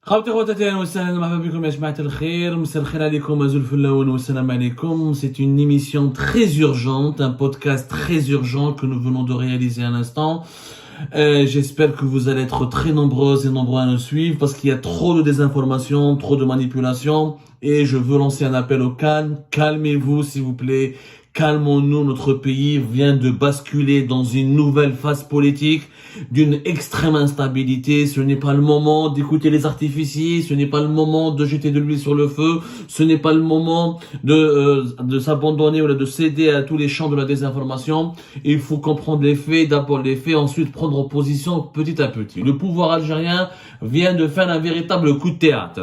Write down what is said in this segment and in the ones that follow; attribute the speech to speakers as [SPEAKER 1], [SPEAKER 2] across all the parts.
[SPEAKER 1] خواتي خواتاتي اهلا وسهلا مرحبا بكم يا جماعة الخير مساء الخير عليكم أزول فلاون والسلام عليكم. C'est une émission très urgente, un podcast très urgent que nous venons de réaliser à l'instant. J'espère que vous allez être très nombreuses et nombreux à nous suivre parce qu'il y a trop de désinformation, trop de manipulation et je veux lancer un appel au calme. Calmez-vous s'il vous plaît. Calmons-nous, notre pays vient de basculer dans une nouvelle phase politique d'une extrême instabilité. Ce n'est pas le moment d'écouter les artificiers, ce n'est pas le moment de jeter de l'huile sur le feu, ce n'est pas le moment de s'abandonner ou de céder à tous les champs de la désinformation. Il faut comprendre les faits, d'abord les faits, ensuite prendre position petit à petit. Le pouvoir algérien vient de faire un véritable coup de théâtre,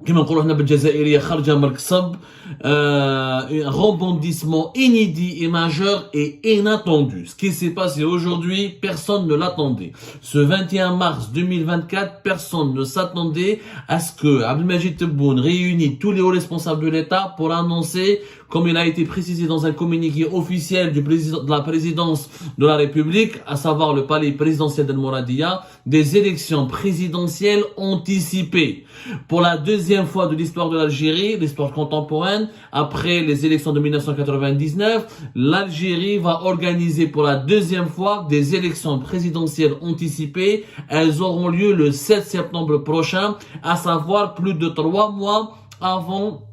[SPEAKER 1] كما نقولوا هنا بالجزائرية خرجة من القصب. Un rebondissement inédit et majeur et inattendu. Ce qui s'est passé aujourd'hui, personne ne l'attendait. Ce 21 mars 2024, personne ne s'attendait à ce que Abdelmadjid Tebboune réunisse tous les hauts responsables de l'État pour annoncer, comme il a été précisé dans un communiqué officiel de la présidence de la République, à savoir le palais présidentiel d'El Mouradia, des élections présidentielles anticipées. Pour la deuxième fois de l'histoire de l'Algérie, l'histoire contemporaine, après les élections de 1999, l'Algérie va organiser pour la deuxième fois des élections présidentielles anticipées. Elles auront lieu le 7 septembre prochain, à savoir plus de 3 mois avant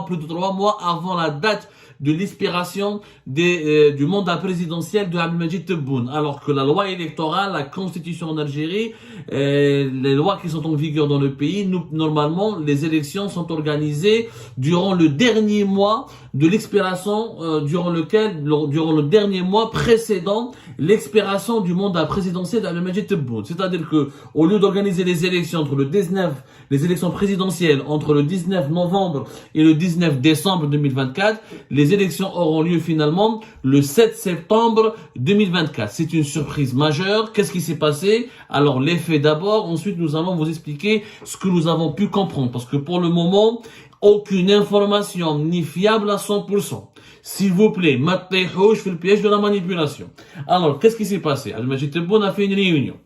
[SPEAKER 1] plus de 3 mois avant la date de l'expiration du mandat présidentiel de Abdelmadjid Tebboune. Alors que la loi électorale, la constitution en Algérie, les lois qui sont en vigueur dans le pays, normalement, les élections sont organisées durant le dernier mois de l'expiration, durant le dernier mois précédent l'expiration du mandat présidentiel d'Abdelmadjid Tebboune. C'est-à-dire que, au lieu d'organiser les élections les élections présidentielles entre le 19 novembre et le 19 décembre 2024, les élections auront lieu finalement le 7 septembre 2024. C'est une surprise majeure. Qu'est-ce qui s'est passé? Alors, les faits d'abord. Ensuite, nous allons vous expliquer ce que nous avons pu comprendre. Parce que pour le moment, aucune information n'est fiable à 100%. S'il vous plaît, je fais le piège de la manipulation. Alors, qu'est-ce qui s'est passé? Abdelmadjid Tebboune a fait une réunion.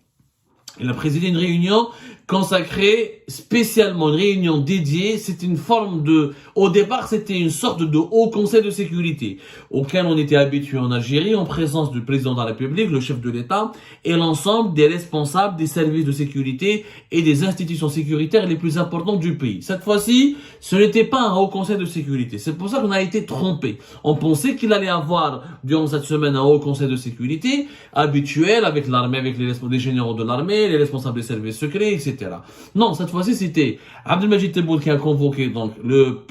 [SPEAKER 1] Il a présidé une réunion consacrée spécialement, une réunion dédiée. C'est une forme au départ, c'était une sorte de haut conseil de sécurité auquel on était habitué en Algérie en présence du président de la République, le chef de l'État et l'ensemble des responsables des services de sécurité et des institutions sécuritaires les plus importantes du pays. Cette fois-ci, ce n'était pas un haut conseil de sécurité. C'est pour ça qu'on a été trompé. On pensait qu'il allait avoir durant cette semaine un haut conseil de sécurité habituel avec l'armée, avec les généraux de l'armée, les responsables des services secrets, etc. Non, cette fois-ci, c'était Abdelmadjid Tebboune qui a convoqué donc le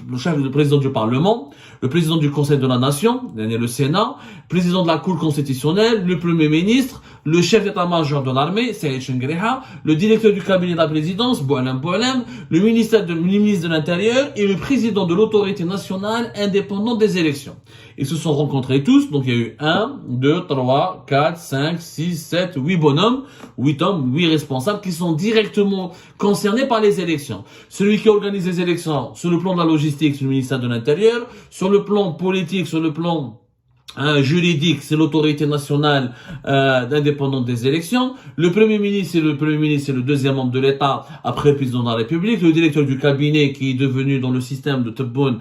[SPEAKER 1] président du Parlement, le président du Conseil de la Nation, le Sénat, le président de la Cour constitutionnelle, le Premier ministre, le chef d'état-major de l'armée, Saïd Chengreha, le directeur du cabinet de la présidence, Boualem Boualem, le ministre de l'Intérieur et le président de l'autorité nationale indépendante des élections. Ils se sont rencontrés tous, donc il y a eu 1, 2, 3, 4, 5, 6, 7, 8 bonhommes, 8 hommes, 8 responsables qui sont directement concernés par les élections. Celui qui organise les élections, sur le plan de la logistique, c'est le ministère de l'Intérieur, sur le plan politique, sur le plan juridique, c'est l'autorité nationale indépendante des élections. Le Premier ministre, c'est le deuxième membre de l'État après le président de la République. Le directeur du cabinet qui est devenu dans le système de Tebboune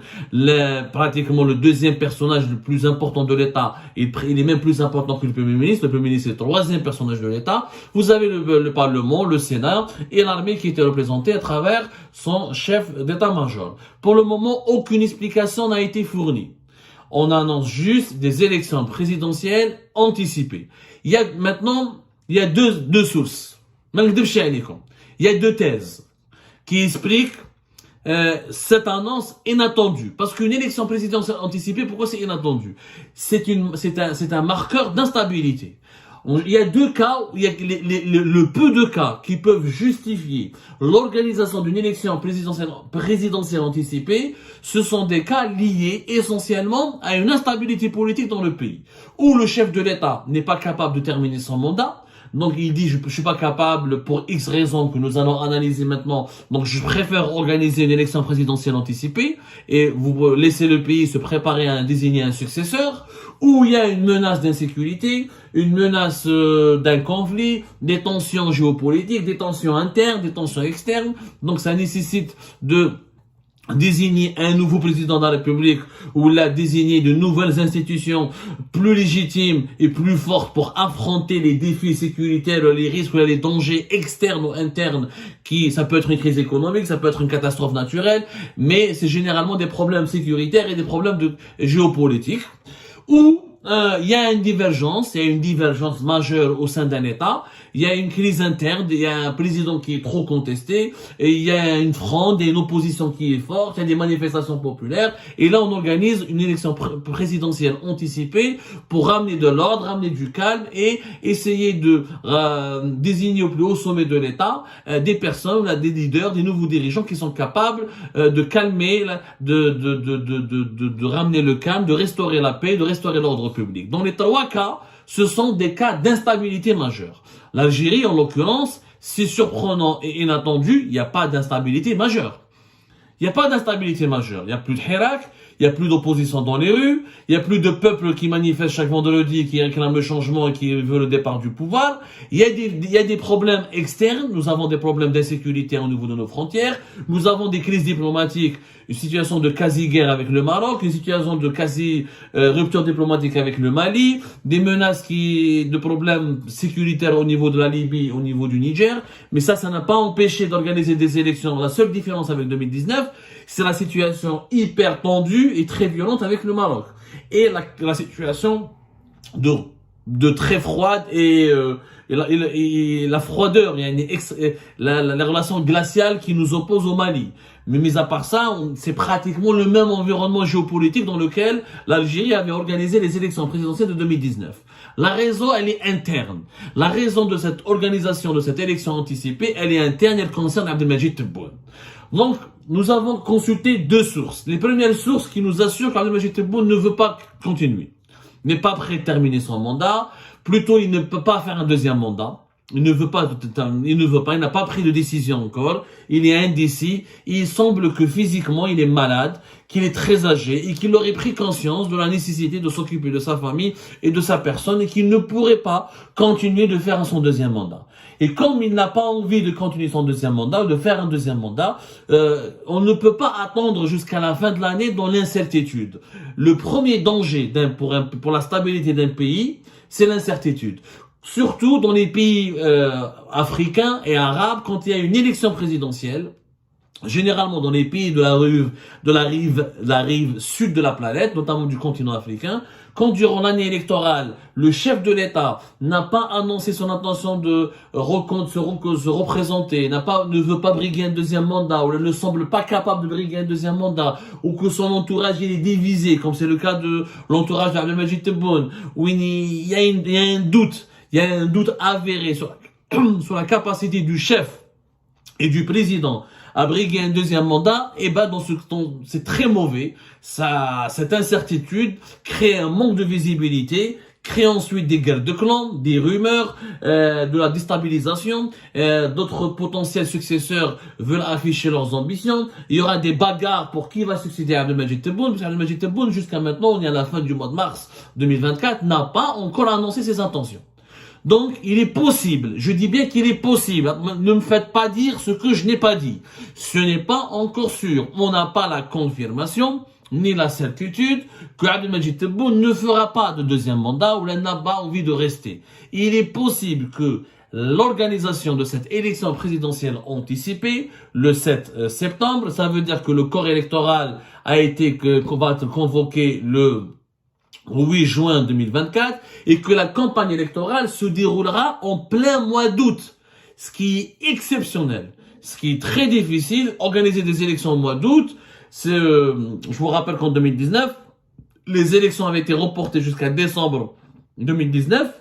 [SPEAKER 1] pratiquement le deuxième personnage le plus important de l'État. Il est même plus important que le Premier ministre. Le Premier ministre est le troisième personnage de l'État. Vous avez le Parlement, le Sénat et l'armée qui était représentée à travers son chef d'état-major. Pour le moment, aucune explication n'a été fournie. On annonce juste des élections présidentielles anticipées. Il y a deux sources. Il y a deux thèses qui expliquent cette annonce inattendue. Parce qu'une élection présidentielle anticipée, pourquoi c'est inattendu? C'est un marqueur d'instabilité. Il y a deux cas, il y a le peu de cas qui peuvent justifier l'organisation d'une élection présidentielle anticipée. Ce sont des cas liés essentiellement à une instabilité politique dans le pays, où le chef de l'État n'est pas capable de terminer son mandat. Donc il dit, je suis pas capable pour X raisons que nous allons analyser maintenant. Donc je préfère organiser une élection présidentielle anticipée et vous laissez le pays se préparer à désigner un successeur. Où il y a une menace d'insécurité, une menace d'un conflit, des tensions géopolitiques, des tensions internes, des tensions externes. Donc ça nécessite de désigner un nouveau président de la République ou là désigner de nouvelles institutions plus légitimes et plus fortes pour affronter les défis sécuritaires, les risques, les dangers externes ou internes ça peut être une crise économique, ça peut être une catastrophe naturelle, mais c'est généralement des problèmes sécuritaires et des problèmes géopolitiques où il y a une divergence majeure au sein d'un État, il y a une crise interne, il y a un président qui est trop contesté, et il y a une fronde, il y a une opposition qui est forte, il y a des manifestations populaires, et là on organise une élection présidentielle anticipée pour ramener de l'ordre, ramener du calme et essayer de désigner au plus haut sommet de l'État des personnes, des leaders, des nouveaux dirigeants qui sont capables de calmer, de ramener le calme, de restaurer la paix, de restaurer l'ordre public. Dans les trois cas, ce sont des cas d'instabilité majeure. L'Algérie, en l'occurrence, c'est surprenant et inattendu, il n'y a pas d'instabilité majeure. Il n'y a pas d'instabilité majeure. Il n'y a plus de Hirak, il n'y a plus d'opposition dans les rues, il n'y a plus de peuple qui manifeste chaque vendredi, qui réclame le changement et qui veut le départ du pouvoir. Il y a des problèmes externes. Nous avons des problèmes d'insécurité au niveau de nos frontières. Nous avons des crises diplomatiques, une situation de quasi-guerre avec le Maroc, une situation de quasi-rupture diplomatique avec le Mali, des menaces de problèmes sécuritaires au niveau de la Libye, au niveau du Niger. Mais ça n'a pas empêché d'organiser des élections. La seule différence avec 2019, c'est la situation hyper tendue et très violente avec le Maroc. Et la situation de très froide et la froideur, il y a la relation glaciale qui nous oppose au Mali. Mais mis à part ça, c'est pratiquement le même environnement géopolitique dans lequel l'Algérie avait organisé les élections présidentielles de 2019. La raison, elle est interne. La raison de cette organisation de cette élection anticipée, elle est interne, elle concerne Abdelmadjid Tebboune. Donc, nous avons consulté deux sources. Les premières sources qui nous assurent qu'Abdelmadjid Tebboune ne veut pas continuer, n'est pas prêt de terminer son mandat. Plutôt, il ne peut pas faire un deuxième mandat. Il n'a pas pris de décision encore. Il est indécis. Il semble que physiquement, il est malade, qu'il est très âgé et qu'il aurait pris conscience de la nécessité de s'occuper de sa famille et de sa personne et qu'il ne pourrait pas continuer de faire son deuxième mandat. Et comme il n'a pas envie de continuer son deuxième mandat ou de faire un deuxième mandat, on ne peut pas attendre jusqu'à la fin de l'année dans l'incertitude. Le premier danger pour la stabilité d'un pays, c'est l'incertitude. Surtout dans les pays africains et arabes, quand il y a une élection présidentielle, généralement dans les pays de la rive sud de la planète, notamment du continent africain, quand durant l'année électorale, le chef de l'État n'a pas annoncé son intention de se représenter, ne veut pas briguer un deuxième mandat, ou ne semble pas capable de briguer un deuxième mandat, ou que son entourage est divisé, comme c'est le cas de l'entourage d'Abdelmadjid Tebboune, où il y a un doute avéré sur la capacité du chef et du président à briguer un deuxième mandat, et c'est très mauvais. Cette incertitude crée un manque de visibilité, crée ensuite des guerres de clans, des rumeurs, de la déstabilisation. D'autres potentiels successeurs veulent afficher leurs ambitions. Il y aura des bagarres pour qui va succéder à Abdelmadjid Tebboune, parce qu'Abdelmadjid Tebboune, jusqu'à maintenant, on est à la fin du mois de mars 2024, n'a pas encore annoncé ses intentions. Donc, il est possible, je dis bien qu'il est possible, ne me faites pas dire ce que je n'ai pas dit. Ce n'est pas encore sûr, on n'a pas la confirmation, ni la certitude, que Abdelmadjid Tebboune ne fera pas de deuxième mandat ou n'a pas envie de rester. Il est possible que l'organisation de cette élection présidentielle anticipée, le 7 septembre, ça veut dire que le corps électoral va être convoqué le 8 juin 2024 et que la campagne électorale se déroulera en plein mois d'août, ce qui est exceptionnel, ce qui est très difficile. Organiser des élections au mois d'août, je vous rappelle qu'en 2019, les élections avaient été reportées jusqu'à décembre 2019.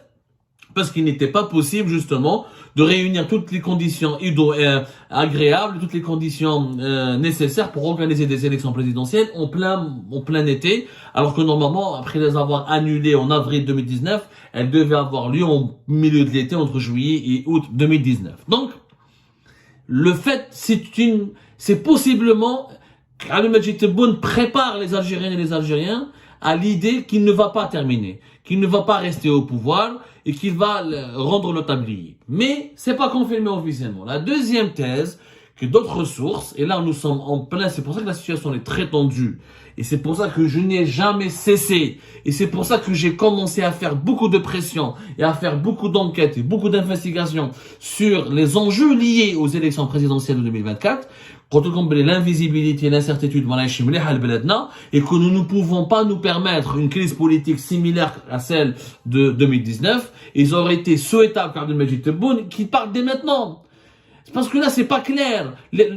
[SPEAKER 1] Parce qu'il n'était pas possible, justement, de réunir toutes les conditions agréables, toutes les conditions nécessaires pour organiser des élections présidentielles en plein été, alors que normalement, après les avoir annulées en avril 2019, elles devaient avoir lieu au milieu de l'été, entre juillet et août 2019. Donc, le fait, c'est possiblement qu'Abdel Majid Tebboune prépare les Algériennes et les Algériens à l'idée qu'il ne va pas terminer, qu'il ne va pas rester au pouvoir et qu'il va rendre le tablier. Mais c'est pas confirmé officiellement. La deuxième thèse, que d'autres sources, et là nous sommes en plein, c'est pour ça que la situation est très tendue, et c'est pour ça que je n'ai jamais cessé, et c'est pour ça que j'ai commencé à faire beaucoup de pression, et à faire beaucoup d'enquêtes, et beaucoup d'investigations sur les enjeux liés aux élections présidentielles de 2024, quand on comprend l'invisibilité et l'incertitude, et que nous ne pouvons pas nous permettre une crise politique similaire à celle de 2019, ils auraient été souhaitables qu'Abdel Majid Tebboune qui parle dès maintenant. Parce que là, c'est pas clair.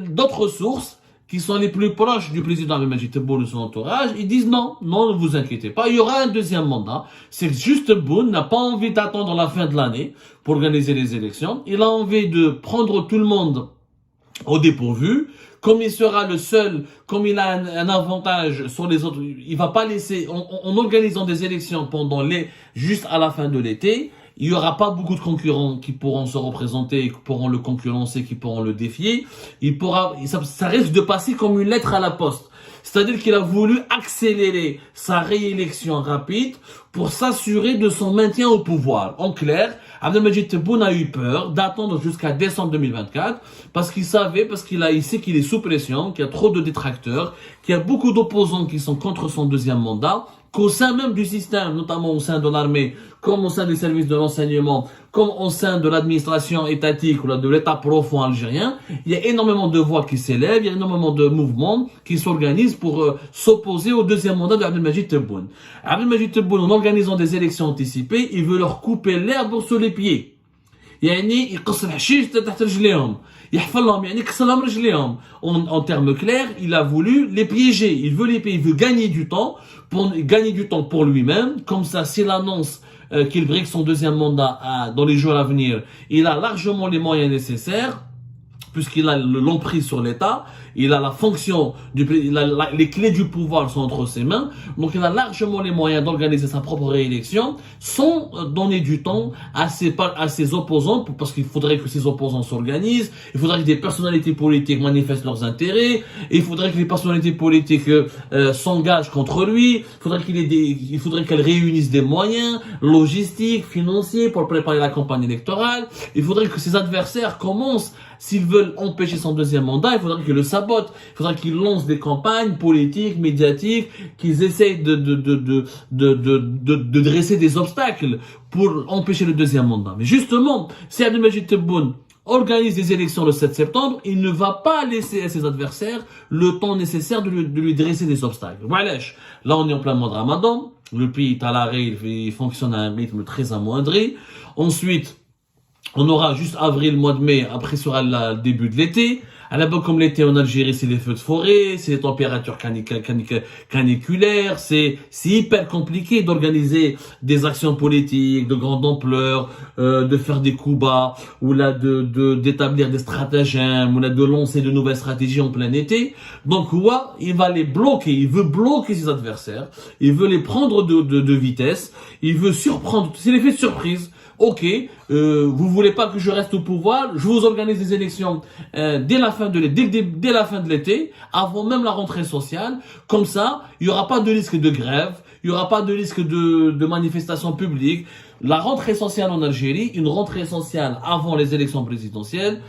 [SPEAKER 1] D'autres sources, qui sont les plus proches du président Abdel Majid Tebboune et de son entourage, ils disent non, ne vous inquiétez pas, il y aura un deuxième mandat. C'est juste Tebboune n'a pas envie d'attendre la fin de l'année pour organiser les élections. Il a envie de prendre tout le monde au dépourvu. Comme il sera le seul, comme il a un avantage sur les autres, il va pas laisser, en organisant des élections juste à la fin de l'été, il y aura pas beaucoup de concurrents qui pourront se représenter, qui pourront le concurrencer, qui pourront le défier. Ça risque de passer comme une lettre à la poste. C'est-à-dire qu'il a voulu accélérer sa réélection rapide pour s'assurer de son maintien au pouvoir. En clair, Abdel Majid Tebboune a eu peur d'attendre jusqu'à décembre 2024 parce qu'il sait qu'il est sous pression, qu'il y a trop de détracteurs, qu'il y a beaucoup d'opposants qui sont contre son deuxième mandat, qu'au sein même du système, notamment au sein de l'armée, comme au sein des services de renseignement, comme au sein de l'administration étatique ou de l'État profond algérien, il y a énormément de voix qui s'élèvent, il y a énormément de mouvements qui s'organisent pour s'opposer au deuxième mandat d'Abdel Majid Tebboune. Abdel Majid Tebboune, en organisant des élections anticipées, il veut leur couper l'herbe sous les pieds. يعني يقص الحشيش تحت رجليهم يحفر لهم يعني يكسر لهم رجليهم en termes clairs il a voulu les piéger, il veut gagner du temps pour lui-même, comme ça s'il annonce qu'il brigue son deuxième mandat dans les jours à venir, il a largement les moyens nécessaires puisqu'il a l'emprise sur l'État, il a la fonction, les clés du pouvoir sont entre ses mains, donc il a largement les moyens d'organiser sa propre réélection sans donner du temps à ses opposants, parce qu'il faudrait que ses opposants s'organisent, il faudrait que des personnalités politiques manifestent leurs intérêts, il faudrait que les personnalités politiques s'engagent contre lui, il faudrait qu'elles réunissent des moyens logistiques, financiers pour préparer la campagne électorale, il faudrait que ses adversaires commencent. S'ils veulent empêcher son deuxième mandat, il faudrait qu'ils le sabotent. Il faudrait qu'ils lancent des campagnes politiques, médiatiques, qu'ils essayent de dresser des obstacles pour empêcher le deuxième mandat. Mais justement, si Abdel Majid Tebboune organise des élections le 7 septembre, il ne va pas laisser à ses adversaires le temps nécessaire de lui dresser des obstacles. Voilà. Là, on est en plein mois de Ramadan. Le pays est à l'arrêt, il fonctionne à un rythme très amoindri. Ensuite, on aura juste avril, mois de mai, après sera le début de l'été. À la base, comme l'été en Algérie, c'est les feux de forêt, c'est les températures caniculaires, c'est hyper compliqué d'organiser des actions politiques de grande ampleur, de faire des coups bas, ou là d'établir des stratagèmes, ou là de lancer de nouvelles stratégies en plein été. Donc, il va les bloquer, il veut bloquer ses adversaires, il veut les prendre de vitesse, il veut surprendre, c'est l'effet de surprise. Ok, vous voulez pas que je reste au pouvoir, je vous organise des élections dès la fin de l'été, avant même la rentrée sociale. Comme ça, il y aura pas de risque de grève, il y aura pas de risque de manifestation publique. La rentrée sociale en Algérie, une rentrée sociale avant les élections présidentielles,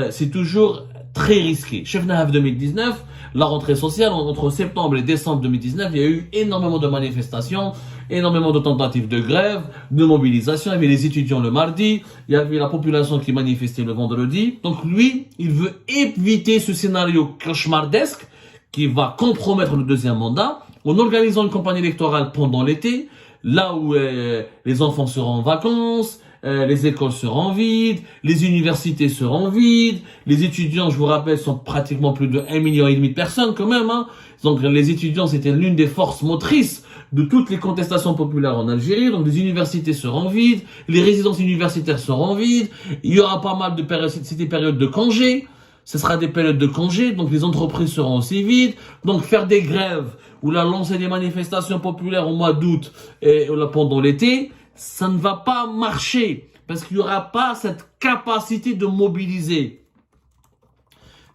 [SPEAKER 1] c'est toujours très risqué. Chef Nahaf 2019, la rentrée sociale entre septembre et décembre 2019, il y a eu énormément de manifestations, énormément de tentatives de grève, de mobilisation. Il y avait les étudiants le mardi, il y avait la population qui manifestait le vendredi. Donc lui, il veut éviter ce scénario cauchemardesque qui va compromettre le deuxième mandat en organisant une campagne électorale pendant l'été, là où les enfants seront en vacances, les écoles seront vides, les universités seront vides, les étudiants, je vous rappelle, sont pratiquement plus de 1,5 million de personnes quand même, hein. Donc les étudiants, c'était l'une des forces motrices de toutes les contestations populaires en Algérie. Donc les universités seront vides, les résidences universitaires seront vides, il y aura pas mal de périodes, c'est des périodes de congés. Ce sera des périodes de congés, donc les entreprises seront aussi vides. Donc faire des grèves ou lancer des manifestations populaires au mois d'août et pendant l'été, ça ne va pas marcher parce qu'il n'y aura pas cette capacité de mobiliser,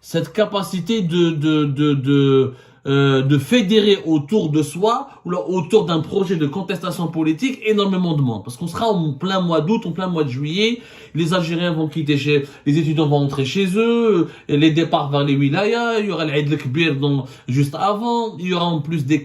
[SPEAKER 1] cette capacité de fédérer autour de soi ou autour d'un projet de contestation politique énormément de monde. Parce qu'on sera en plein mois d'août, en plein mois de juillet, les Algériens vont quitter les étudiants vont rentrer chez eux, et les départs vers les wilayas, il y aura l'Aïd el-Kbir juste avant, il y aura en plus des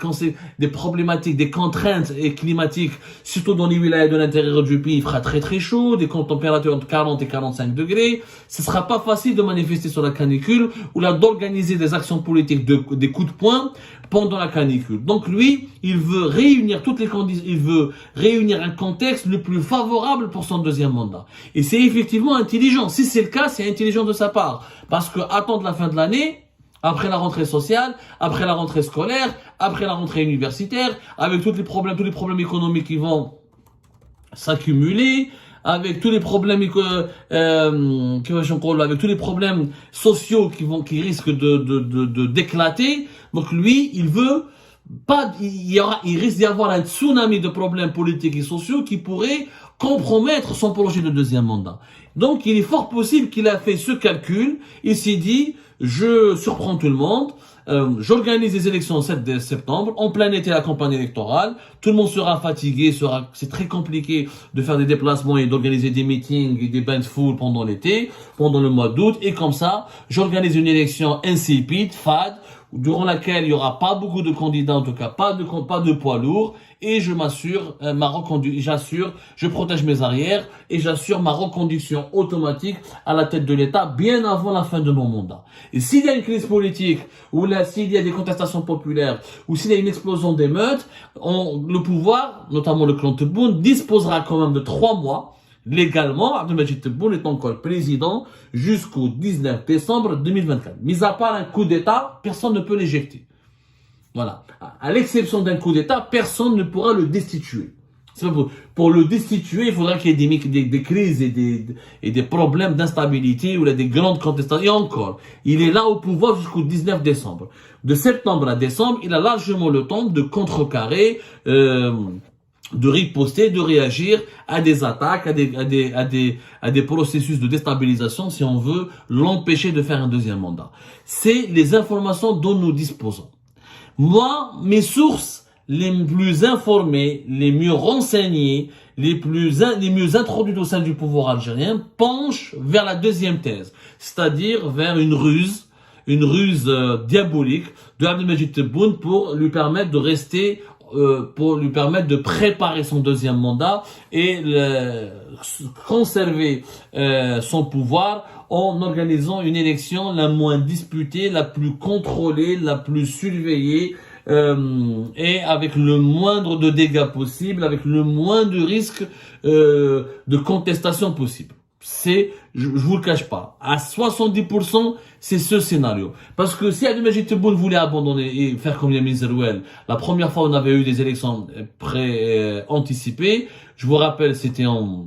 [SPEAKER 1] problématiques, des contraintes climatiques, surtout dans les wilayas de l'intérieur du pays, il fera très très chaud, des températures entre 40 et 45 degrés, ce sera pas facile de manifester sur la canicule, ou d'organiser des actions politiques des coups de poing pendant la canicule. Donc lui, il veut réunir toutes les conditions, il veut réunir un contexte le plus favorable pour son deuxième mandat. Et c'est effectivement intelligent. Si c'est le cas, c'est intelligent de sa part. Parce que attendre la fin de l'année, après la rentrée sociale, après la rentrée scolaire, après la rentrée universitaire, avec tous les problèmes économiques qui vont s'accumuler, avec tous les problèmes avec tous les problèmes sociaux qui risquent d'éclater. Donc lui, il risque d'y avoir un tsunami de problèmes politiques et sociaux qui pourrait compromettre son projet de deuxième mandat. Donc il est fort possible qu'il a fait ce calcul, il s'est dit, je surprends tout le monde, j'organise les élections le 7 septembre, en plein été la campagne électorale, tout le monde sera fatigué, c'est très compliqué de faire des déplacements et d'organiser des meetings et des bains de foule pendant l'été, pendant le mois d'août, et comme ça, j'organise une élection insipide, fade, durant laquelle il n'y aura pas beaucoup de candidats, en tout cas pas de poids lourds, et je protège mes arrières, et j'assure ma reconduction automatique à la tête de l'État bien avant la fin de mon mandat. Et s'il y a une crise politique, ou s'il y a des contestations populaires, ou s'il y a une explosion d'émeutes, le pouvoir, notamment le clan Tebboune, disposera quand même de 3 mois, légalement, Abdelmajid Tebboune est encore président jusqu'au 19 décembre 2024. Mis à part un coup d'État, personne ne peut l'éjecter. Voilà. À l'exception d'un coup d'État, personne ne pourra le destituer. Pour le destituer, il faudra qu'il y ait des crises et des problèmes d'instabilité ou des grandes contestations. Et encore, il est là au pouvoir jusqu'au 19 décembre. De septembre à décembre, il a largement le temps de contrecarrer, de riposter, de réagir à des attaques, à des processus de déstabilisation si on veut l'empêcher de faire un deuxième mandat. C'est les informations dont nous disposons. Moi, mes sources les plus informées, les mieux renseignées, les mieux introduites au sein du pouvoir algérien penchent vers la deuxième thèse, c'est-à-dire vers une ruse diabolique de Abdelmajid Tebboune pour lui permettre de rester pour lui permettre de préparer son deuxième mandat et conserver son pouvoir en organisant une élection la moins disputée, la plus contrôlée, la plus surveillée et avec le moindre de dégâts possible, avec le moins de risques de contestation possible. Je vous le cache pas, à 70%, c'est ce scénario. Parce que si Abdelmajid Tebboune voulait abandonner et faire comme Yamin Zerouel, la première fois on avait eu des élections anticipées, je vous rappelle, c'était en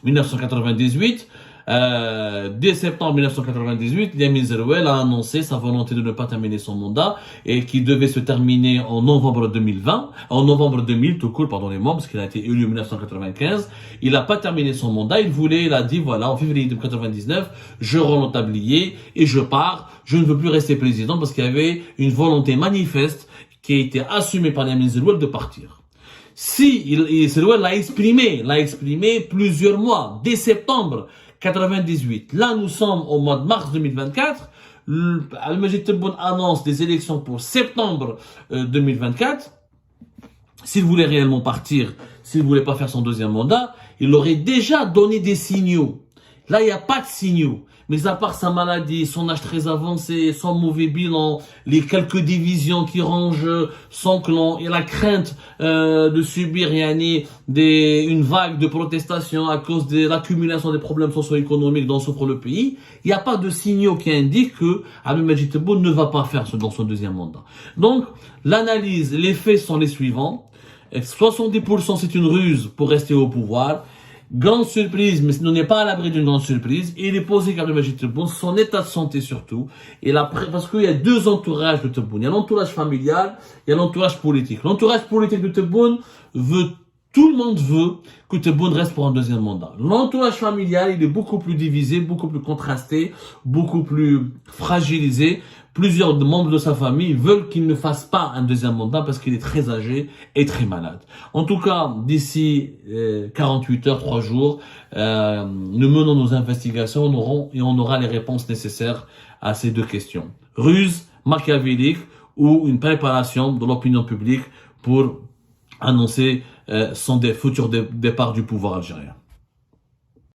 [SPEAKER 1] 1998, dès septembre 1998, Yamin Zerouel a annoncé sa volonté de ne pas terminer son mandat et qui devait se terminer en novembre 2000 tout court, pardonnez-moi, parce qu'il a été élu en 1995. Il n'a pas terminé son mandat, il a dit voilà, en février 1999, je rends le tablier et je pars, je ne veux plus rester président parce qu'il y avait une volonté manifeste qui a été assumée par Yamin Zerouel de partir. Zerouel l'a exprimé plusieurs mois, dès septembre 98. Là, nous sommes au mois de mars 2024. Abdelmajid Tebboune annonce des élections pour septembre 2024. S'il voulait réellement partir, s'il voulait pas faire son deuxième mandat, il aurait déjà donné des signaux. Là, il n'y a pas de signaux. Mais à part sa maladie, son âge très avancé, son mauvais bilan, les quelques divisions qui rongent son clan et la crainte de subir une vague de protestation à cause de l'accumulation des problèmes socio-économiques dont souffre le pays, il n'y a pas de signaux qui indiquent que Abdelmajid Tebboune ne va pas faire dans son deuxième mandat. Donc, l'analyse, les faits sont les suivants. 70% c'est une ruse pour rester au pouvoir. Grande surprise, mais on n'est pas à l'abri d'une grande surprise. Il est posé qu'Abdelmajid Tebboune, son état de santé surtout, parce qu'il y a deux entourages de Tebboune. Il y a l'entourage familial, il y a l'entourage politique. L'entourage politique de Tebboune tout le monde veut que Tebboune reste pour un deuxième mandat. L'entourage familial, il est beaucoup plus divisé, beaucoup plus contrasté, beaucoup plus fragilisé. Plusieurs membres de sa famille veulent qu'il ne fasse pas un deuxième mandat parce qu'il est très âgé et très malade. En tout cas, d'ici 48 heures, 3 jours, nous menons nos investigations, on aura les réponses nécessaires à ces deux questions. Ruse machiavélique ou une préparation de l'opinion publique pour annoncer son futur départ du pouvoir algérien.